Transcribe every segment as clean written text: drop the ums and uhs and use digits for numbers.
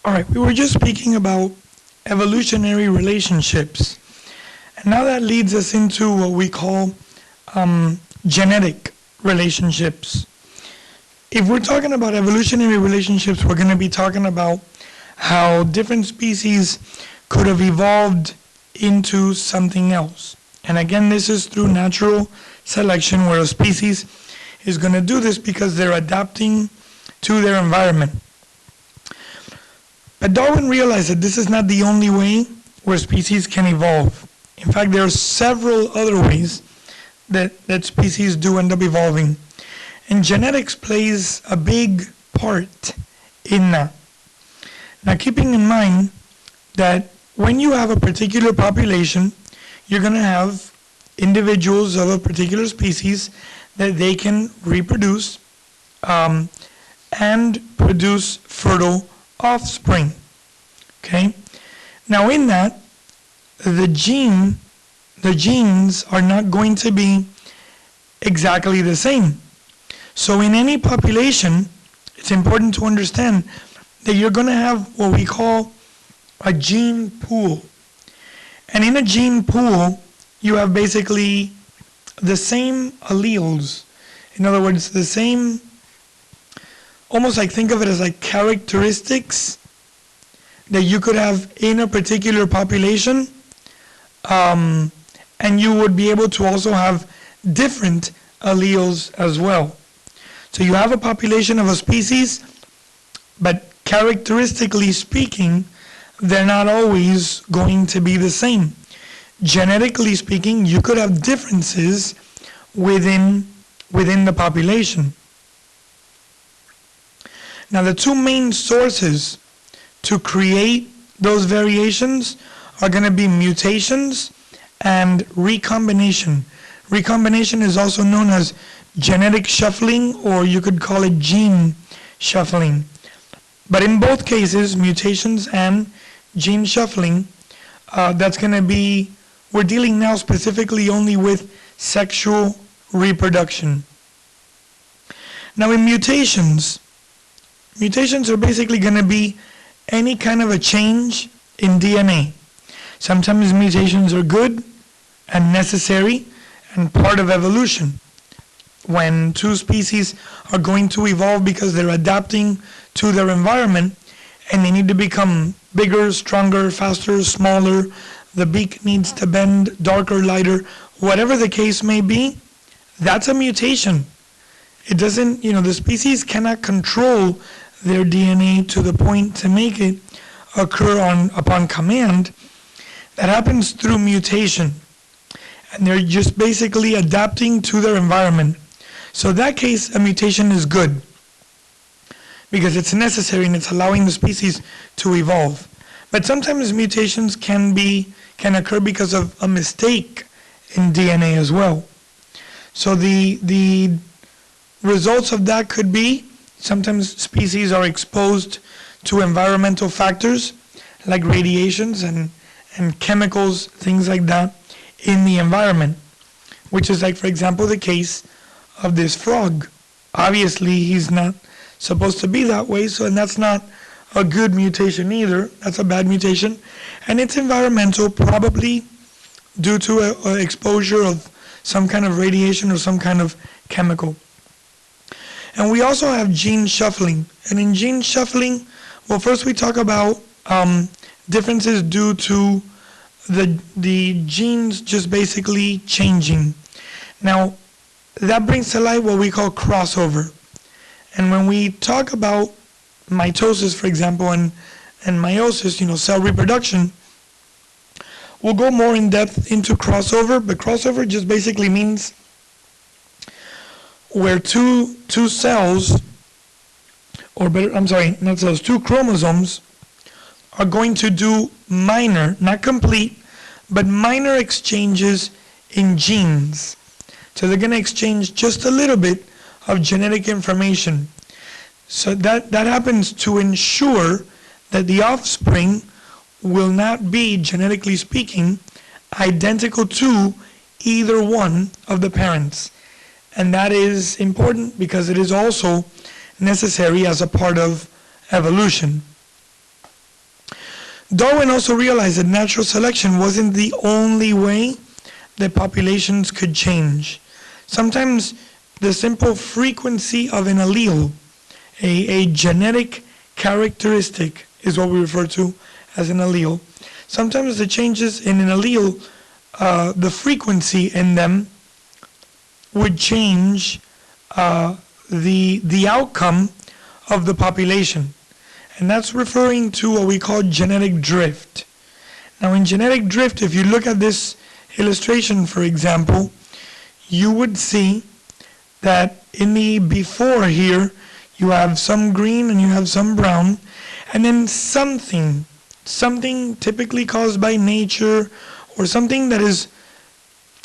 All right, we were just speaking about evolutionary relationships, and now that leads us into what we call genetic relationships. If we're talking about evolutionary relationships, we're going to be talking about how different species could have evolved into something else. And again, this is through natural selection, where a species is going to do this because they're adapting to their environment. But Darwin realized that this is not the only way where species can evolve. In fact, there are several other ways that species do end up evolving. And genetics plays a big part in that. Now, keeping in mind that when you have a particular population, you're going to have individuals of a particular species that they can reproduce and produce fertile offspring. Okay? Now, in that, the genes are not going to be exactly the same. So in any population, it's important to understand that you're going to have what we call a gene pool. And in a gene pool, you have basically the same alleles. In other words, the same, almost like think of it as like characteristics that you could have in a particular population, and you would be able to also have different alleles as well. So you have a population of a species, but characteristically speaking, they're not always going to be the same. Genetically speaking, you could have differences within the population. Now, the two main sources to create those variations are going to be mutations and recombination. Recombination is also known as genetic shuffling, or you could call it gene shuffling. But in both cases, mutations and gene shuffling, that's going to be, we're dealing now specifically only with sexual reproduction. Now in mutations are basically going to be any kind of a change in DNA. Sometimes mutations are good and necessary and part of evolution. When two species are going to evolve because they're adapting to their environment and they need to become bigger, stronger, faster, smaller, the beak needs to bend, darker, lighter, whatever the case may be, that's a mutation. It doesn't, the species cannot control their DNA to the point to make it occur upon command. That happens through mutation. And they're just basically adapting to their environment. So in that case, a mutation is good because it's necessary and it's allowing the species to evolve. But sometimes mutations can occur because of a mistake in DNA as well. So the results of that could be sometimes species are exposed to environmental factors like radiations and chemicals, things like that, in the environment, which is like, for example, the case of this frog. Obviously, he's not supposed to be that way, and that's not a good mutation either. That's a bad mutation. And it's environmental, probably due to a exposure of some kind of radiation or some kind of chemical. And we also have gene shuffling. And in gene shuffling, well, first we talk about differences due to the genes just basically changing. Now, that brings to light what we call crossover. And when we talk about mitosis, for example, and meiosis, cell reproduction, we'll go more in depth into crossover, but crossover just basically means where two cells, two chromosomes are going to do minor, not complete, but minor exchanges in genes. So they're going to exchange just a little bit of genetic information. So that happens to ensure that the offspring will not be, genetically speaking, identical to either one of the parents. And that is important because it is also necessary as a part of evolution. Darwin also realized that natural selection wasn't the only way that populations could change. Sometimes the simple frequency of an allele, a genetic characteristic, is what we refer to as an allele. Sometimes the changes in an allele, the frequency in them, would change the outcome of the population. And that's referring to what we call genetic drift. Now in genetic drift, if you look at this illustration, for example, you would see that in the before here, you have some green and you have some brown, and then something typically caused by nature or something that is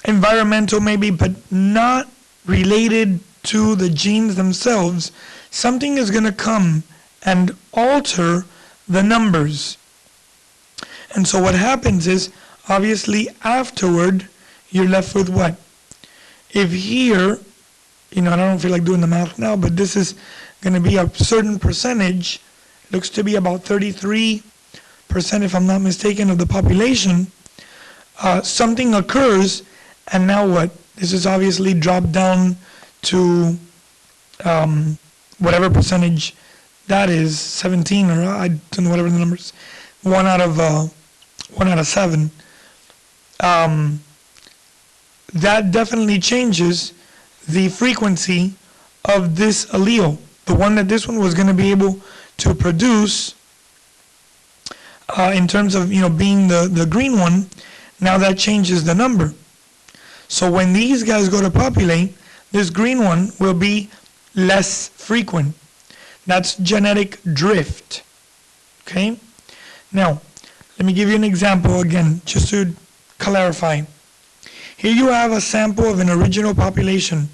environmental maybe, but not related to the genes themselves, something is going to come and alter the numbers. And so what happens is, obviously afterward, you're left with what? If here, I don't feel like doing the math now, but this is going to be a certain percentage, looks to be about 33%, if I'm not mistaken, of the population, something occurs, and now what? This is obviously dropped down to whatever percentage that is, 17, or I don't know, whatever the numbers, 1 out of 7. That definitely changes the frequency of this allele. The one that this one was going to be able to produce in terms of being the green one, now that changes the number. So when these guys go to populate, this green one will be less frequent. That's genetic drift. Okay? Now, let me give you an example again, just to clarify. Here you have a sample of an original population.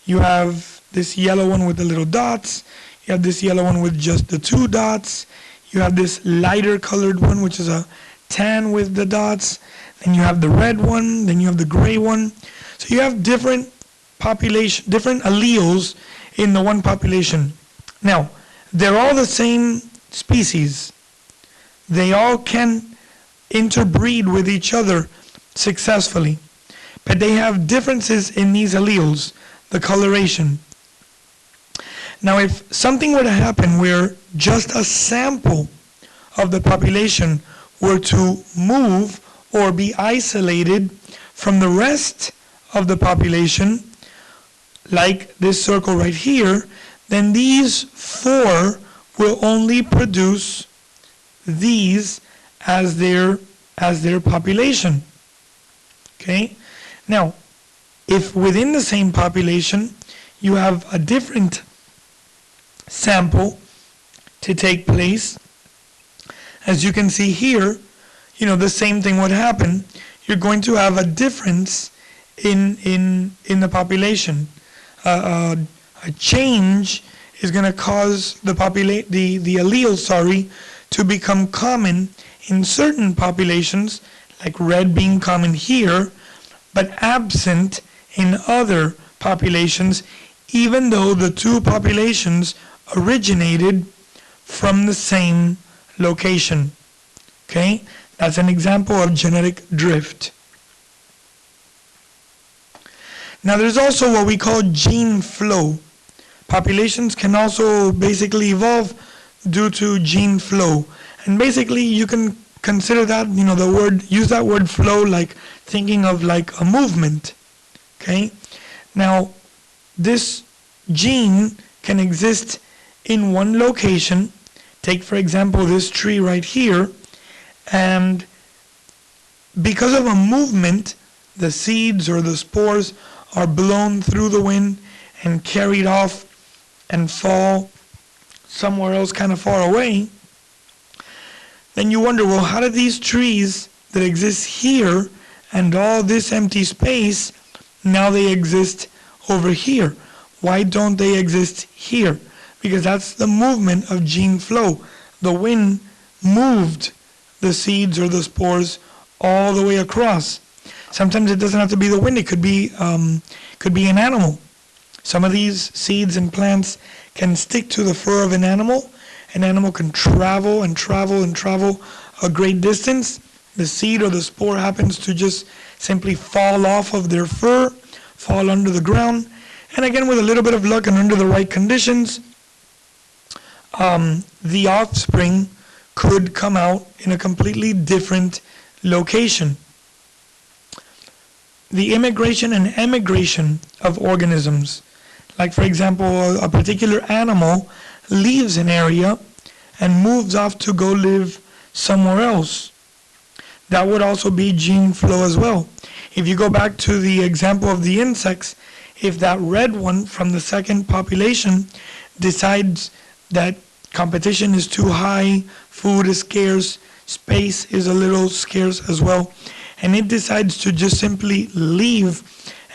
You have this yellow one with the little dots. You have this yellow one with just the 2 dots. You have this lighter colored one, which is a tan with the dots. Then you have the red one. Then you have the gray one. So you have different alleles in the one population. Now, they're all the same species. They all can interbreed with each other successfully. But they have differences in these alleles, the coloration. Now, if something were to happen where just a sample of the population were to move or be isolated from the rest of the population, like this circle right here, then these 4 will only produce these as their population. Okay? Now, if within the same population you have a different sample to take place, as you can see here, the same thing would happen. You're going to have a difference in the population. A change is going to cause the allele, to become common in certain populations, like red being common here, but absent in other populations, even though the 2 populations originated from the same location. Okay? That's an example of genetic drift. Now there's also what we call gene flow. Populations can also basically evolve due to gene flow. And basically you can consider that, use that word flow like thinking of like a movement. Okay? Now, this gene can exist in one location. Take, for example, this tree right here, and because of a movement, the seeds or the spores are blown through the wind and carried off and fall somewhere else kind of far away. Then you wonder, well, how did these trees that exist here and all this empty space, now they exist over here? Why don't they exist here? Because that's the movement of gene flow. The wind moved the seeds or the spores all the way across. Sometimes it doesn't have to be the wind. It could be an animal. Some of these seeds and plants can stick to the fur of an animal, an animal can travel and travel and travel a great distance, the seed or the spore happens to just simply fall off of their fur, fall under the ground, and again, with a little bit of luck and under the right conditions, the offspring could come out in a completely different location. The immigration and emigration of organisms, like for example, a particular animal leaves an area and moves off to go live somewhere else. That would also be gene flow as well. If you go back to the example of the insects, if that red one from the second population decides that competition is too high, food is scarce, space is a little scarce as well, and it decides to just simply leave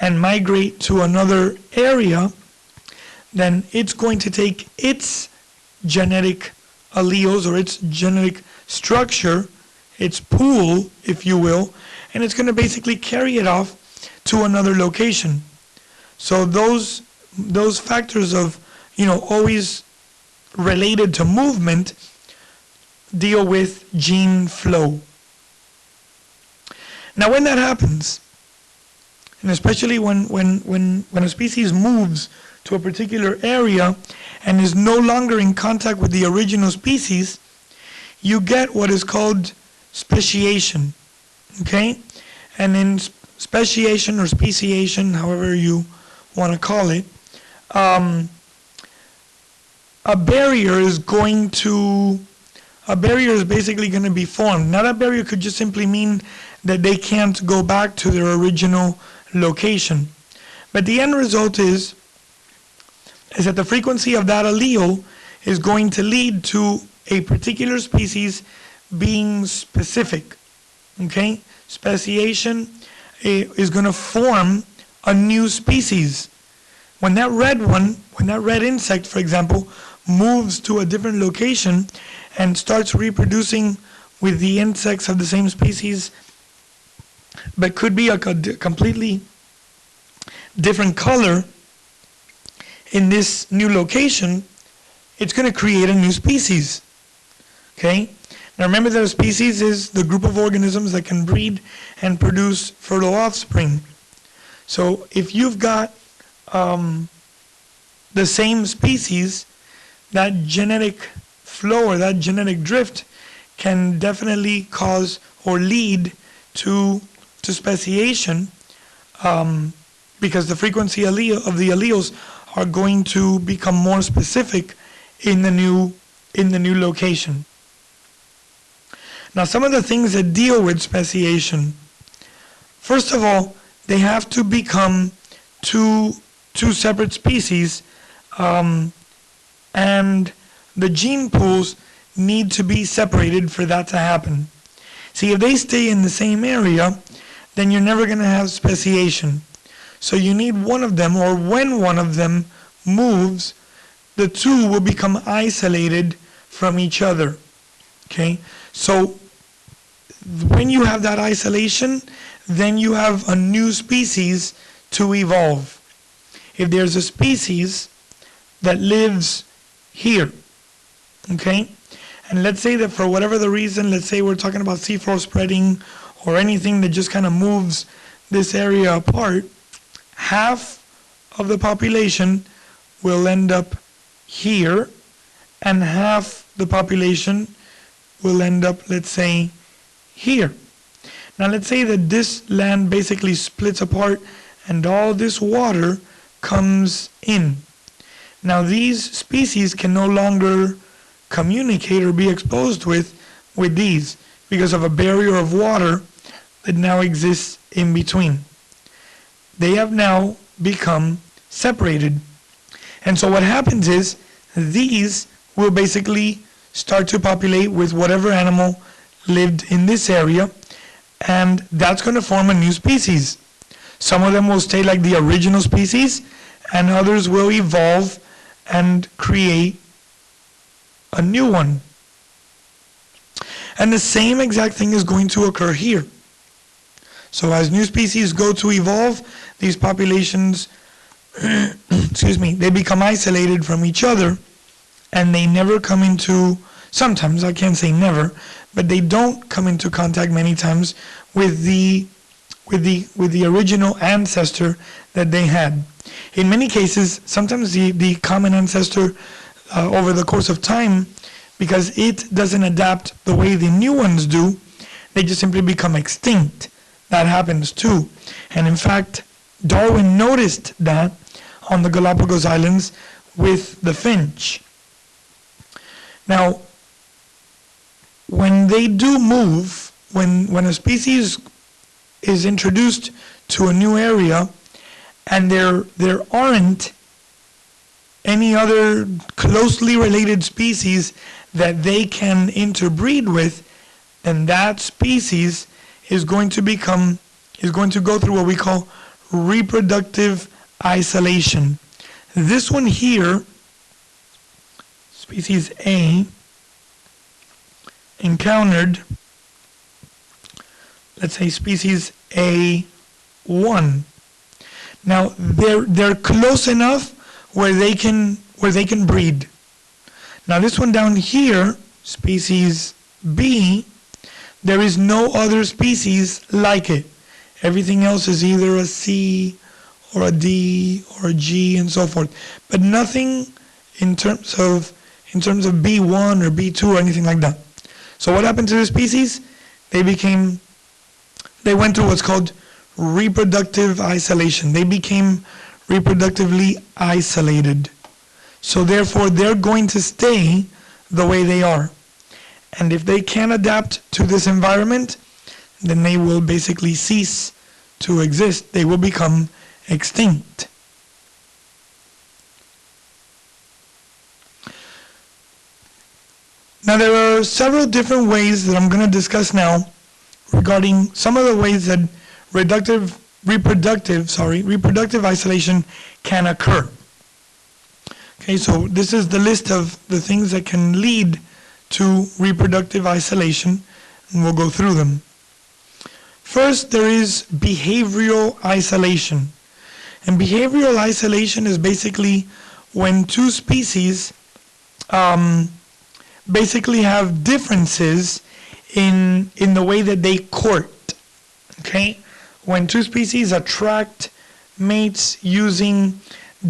and migrate to another area, then it's going to take its genetic alleles or its genetic structure, its pool, if you will, and it's going to basically carry it off to another location. So those factors of, always related to movement deal with gene flow. Now when that happens, and especially when a species moves to a particular area and is no longer in contact with the original species, you get what is called speciation, okay? And in speciation or speciation, however you want to call it, a barrier is basically going to be formed. Now that barrier could just simply mean that they can't go back to their original location. But the end result is that the frequency of that allele is going to lead to a particular species being specific. Okay? Speciation is going to form a new species. When that red insect, for example, moves to a different location and starts reproducing with the insects of the same species, but could be a completely different color in this new location, it's going to create a new species. Okay? Now remember that a species is the group of organisms that can breed and produce fertile offspring. So if you've got the same species, that genetic flow or that genetic drift can definitely cause or lead to speciation, because the frequency of the alleles are going to become more specific in the new location. Now, some of the things that deal with speciation, first of all, they have to become two separate species, and the gene pools need to be separated for that to happen. See, if they stay in the same area, then you're never going to have speciation. So you need one of them, or when one of them moves, the two will become isolated from each other. Okay? So when you have that isolation, then you have a new species to evolve. If there's a species that lives here, okay? And let's say that for whatever the reason, let's say we're talking about seafloor spreading or anything that just kind of moves this area apart, half of the population will end up here, and half the population will end up, let's say, here. Now let's say that this land basically splits apart and all this water comes in. Now these species can no longer communicate or be exposed with these because of a barrier of water that now exists in between. They have now become separated. And so what happens is these will basically start to populate with whatever animal lived in this area, and that's going to form a new species. Some of them will stay like the original species, and others will evolve and create a new one. And the same exact thing is going to occur here. So as new species go to evolve, these populations, they become isolated from each other, and they never come into, sometimes, I can't say never, but they don't come into contact many times with the original ancestor that they had. In many cases, sometimes the common ancestor over the course of time, because it doesn't adapt the way the new ones do, they just simply become extinct. That happens too. And in fact, Darwin noticed that on the Galapagos Islands with the finch. Now, when they do move, when a species is introduced to a new area and there aren't any other closely related species that they can interbreed with, then that species is going to go through what we call reproductive isolation. This one here, species A, encountered, let's say species A1. Now they're close enough where they can breed. Now this one down here, species B, there is no other species like it. Everything else is either a C or a D or a G and so forth, but nothing in terms of B1 or B2 or anything like that. So what happened to the species? They went through what's called reproductive isolation. They became reproductively isolated. So therefore, they're going to stay the way they are. And if they can't adapt to this environment, then they will basically cease to exist. They will become extinct. Now there are several different ways that I'm going to discuss now regarding some of the ways that reproductive isolation can occur. Okay, so this is the list of the things that can lead to reproductive isolation, and we'll go through them. First, there is behavioral isolation. And behavioral isolation is basically when two species basically have differences in the way that they court. Okay? When two species attract mates using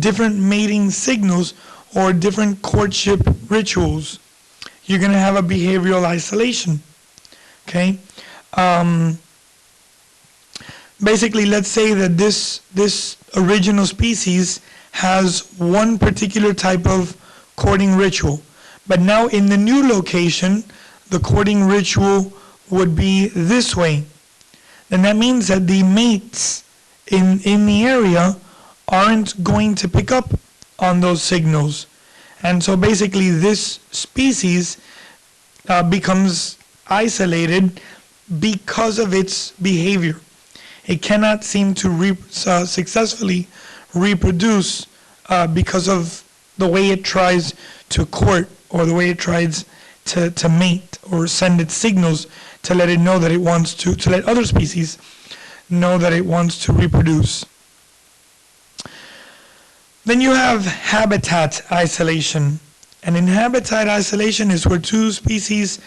different mating signals or different courtship rituals, you're going to have a behavioral isolation. Okay? Basically, let's say that this original species has one particular type of courting ritual, but now in the new location, the courting ritual would be this way. Then that means that the mates in the area aren't going to pick up on those signals. And so basically this species becomes isolated because of its behavior. It cannot seem to successfully reproduce because of the way it tries to court or the way it tries to mate or send its signals to let it know that it wants to let other species know that it wants to reproduce. Then you have habitat isolation. And in habitat isolation is where two species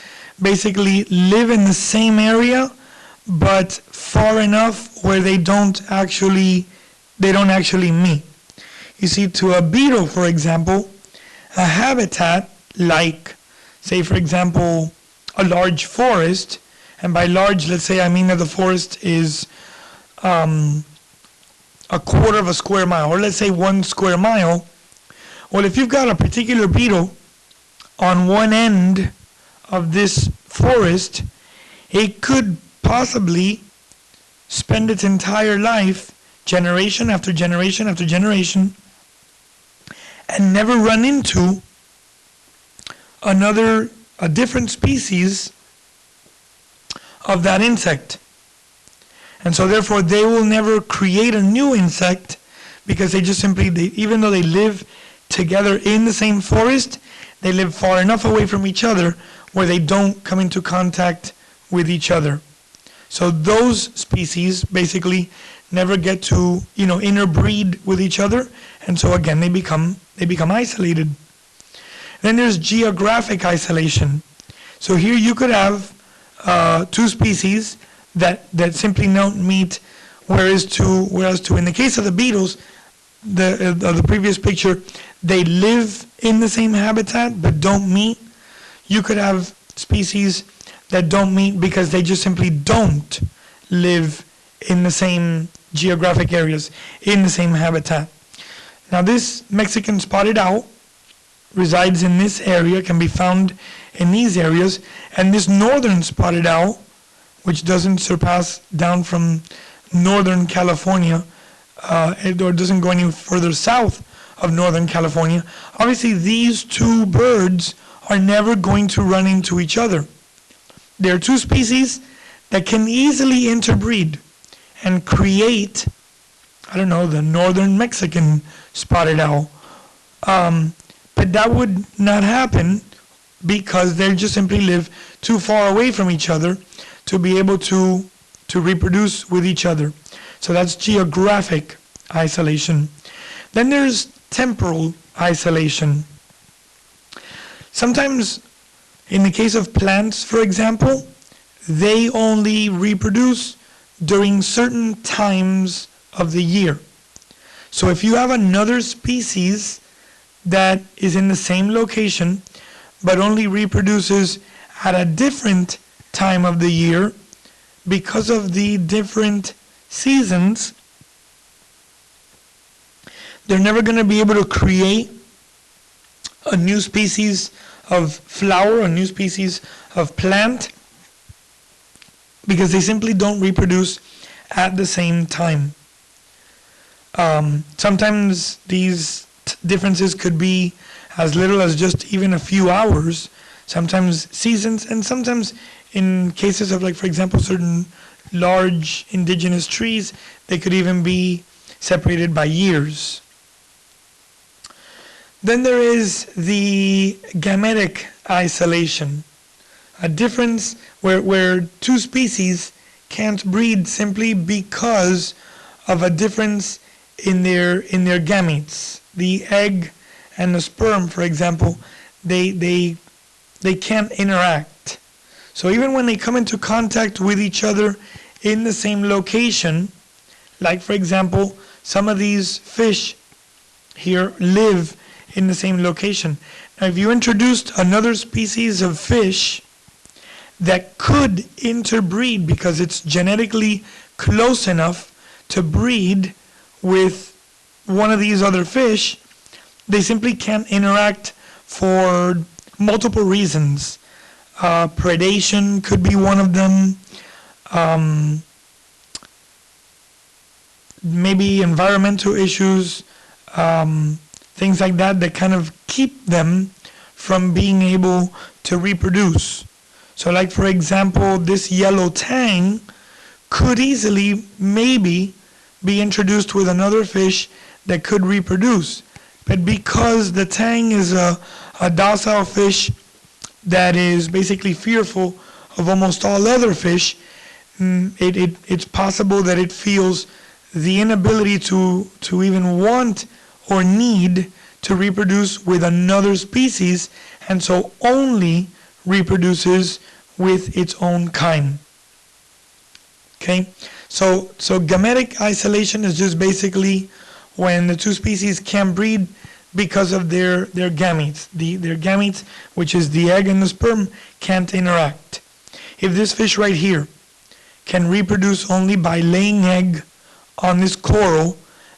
basically live in the same area, but far enough where they don't actually meet. You see, to a beetle, for example, a habitat like, say for example, a large forest, and by large, let's say I mean that the forest is a quarter of a square mile, or let's say 1 square mile. Well, if you've got a particular beetle on one end of this forest, it could possibly spend its entire life, generation after generation after generation, and never run into a different species of that insect. And so therefore they will never create a new insect because they just simply, even though they live together in the same forest, they live far enough away from each other where they don't come into contact with each other. So those species basically never get to, interbreed with each other, and so again they become isolated. Then there's geographic isolation. So here you could have two species that simply don't meet, whereas in the case of the beetles, the previous picture, they live in the same habitat but don't meet. You could have species that don't meet because they just simply don't live in the same geographic areas, in the same habitat. Now this Mexican spotted owl resides in this area, can be found in these areas, and this northern spotted owl, which doesn't surpass down from northern California, or doesn't go any further south of northern California, obviously these two birds are never going to run into each other. There are two species that can easily interbreed and create, I don't know, the northern Mexican spotted owl. But that would not happen because they just simply live too far away from each other to be able to reproduce with each other. So that's geographic isolation. Then there's temporal isolation. Sometimes, in the case of plants, for example, they only reproduce during certain times of the year. So if you have another species that is in the same location but only reproduces at a different time of the year because of the different seasons, they're never going to be able to create a new species of flower, a new species of plant, because they simply don't reproduce at the same time. Sometimes these differences could be as little as just even a few hours, sometimes seasons, and sometimes in cases of, like, for example, certain large indigenous trees, they could even be separated by years. Then there is the gametic isolation, a difference where two species can't breed simply because of a difference in their gametes. The egg and the sperm, for example, they can't interact. So even when they come into contact with each other in the same location, like, for example, some of these fish here live in the same location. Now, if you introduced another species of fish that could interbreed because it's genetically close enough to breed with one of these other fish, they simply can't interact for multiple reasons. Predation could be one of them. Maybe environmental issues, things like that kind of keep them from being able to reproduce. So, like, for example, this yellow tang could easily maybe be introduced with another fish that could reproduce. But because the tang is a docile fish that is basically fearful of almost all other fish, it's possible that it feels the inability to even want or need to reproduce with another species, and so only reproduces with its own kind. Okay, so gametic isolation is just basically when the two species can breed because of their gametes. Their gametes, which is the egg and the sperm, can't interact. If this fish right here can reproduce only by laying egg on this coral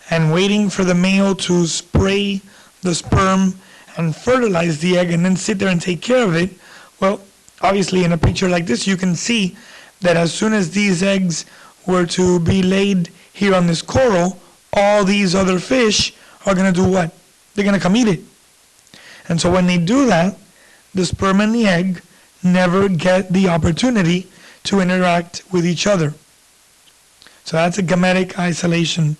and waiting for the male to spray the sperm and fertilize the egg and then sit there and take care of it, well, obviously in a picture like this you can see that as soon as these eggs were to be laid here on this coral, all these other fish are going to do what? They're going to come eat it. And so when they do that, the sperm and the egg never get the opportunity to interact with each other. So that's a gametic isolation.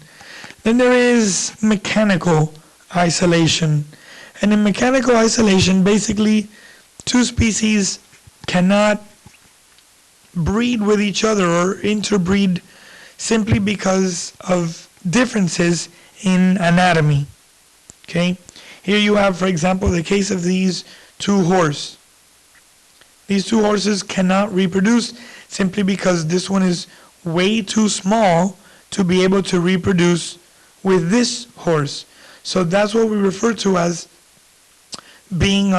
Then there is mechanical isolation. And in mechanical isolation, basically, two species cannot breed with each other or interbreed simply because of differences in anatomy. Okay? Here you have, for example, the case of these two horses. These two horses cannot reproduce simply because this one is way too small to be able to reproduce with this horse. So that's what we refer to as being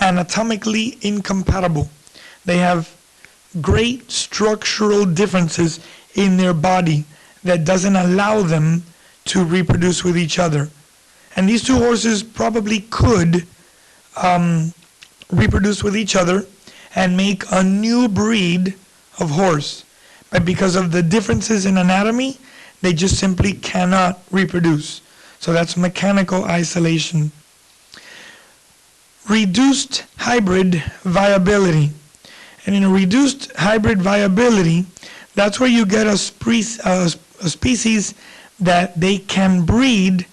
anatomically incompatible. They have great structural differences in their body that doesn't allow them to reproduce with each other. And these two horses probably could reproduce with each other and make a new breed of horse. But because of the differences in anatomy, they just simply cannot reproduce. So that's mechanical isolation. Reduced hybrid viability. And in a reduced hybrid viability, that's where you get a species that they can breed,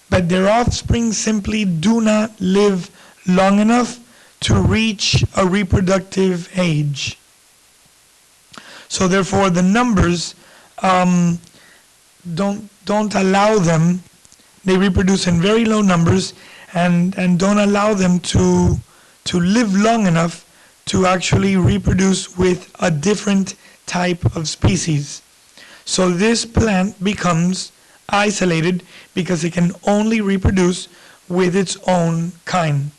but their offspring simply do not live long enough to reach a reproductive age. So therefore the numbers don't allow them, they reproduce in very low numbers and don't allow them to live long enough to actually reproduce with a different type of species. So this plant becomes isolated because it can only reproduce with its own kind.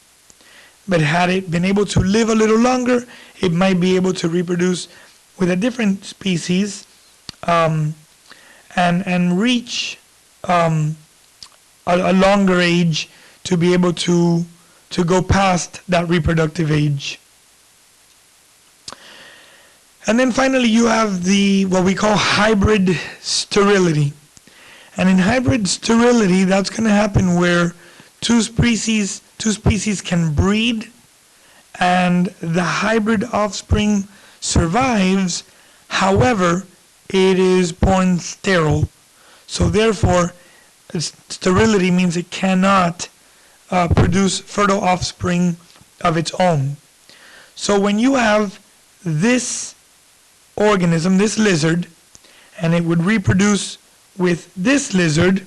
But had it been able to live a little longer, it might be able to reproduce with a different species and reach a longer age to be able to go past that reproductive age. And then finally you have what we call hybrid sterility. And in hybrid sterility, that's going to happen where two species can breed and the hybrid offspring survives, however, it is born sterile. So therefore, sterility means it cannot produce fertile offspring of its own. So when you have this organism, this lizard, and it would reproduce with this lizard,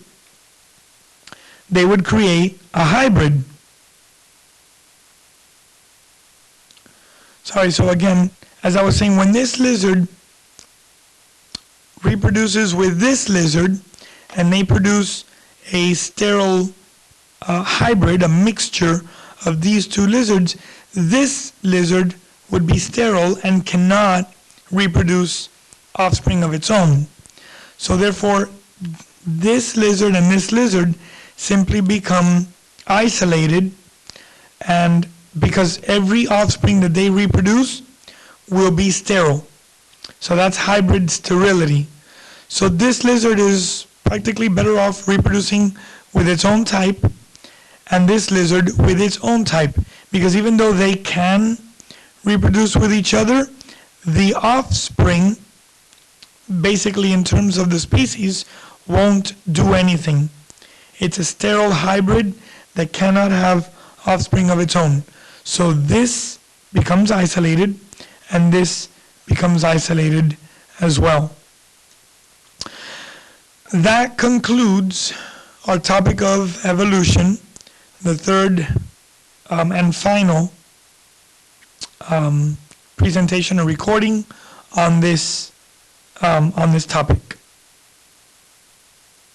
they would create a hybrid. So again, as I was saying, when this lizard reproduces with this lizard and they produce a sterile hybrid, a mixture of these two lizards, this lizard would be sterile and cannot reproduce offspring of its own. So therefore, this lizard and this lizard simply become isolated, and because every offspring that they reproduce will be sterile. So that's hybrid sterility. So this lizard is practically better off reproducing with its own type, and this lizard with its own type, because even though they can reproduce with each other, the offspring, basically in terms of the species, won't do anything. It's a sterile hybrid that cannot have offspring of its own. So this becomes isolated, and this becomes isolated as well. That concludes our topic of evolution, the third and final presentation or recording on this topic.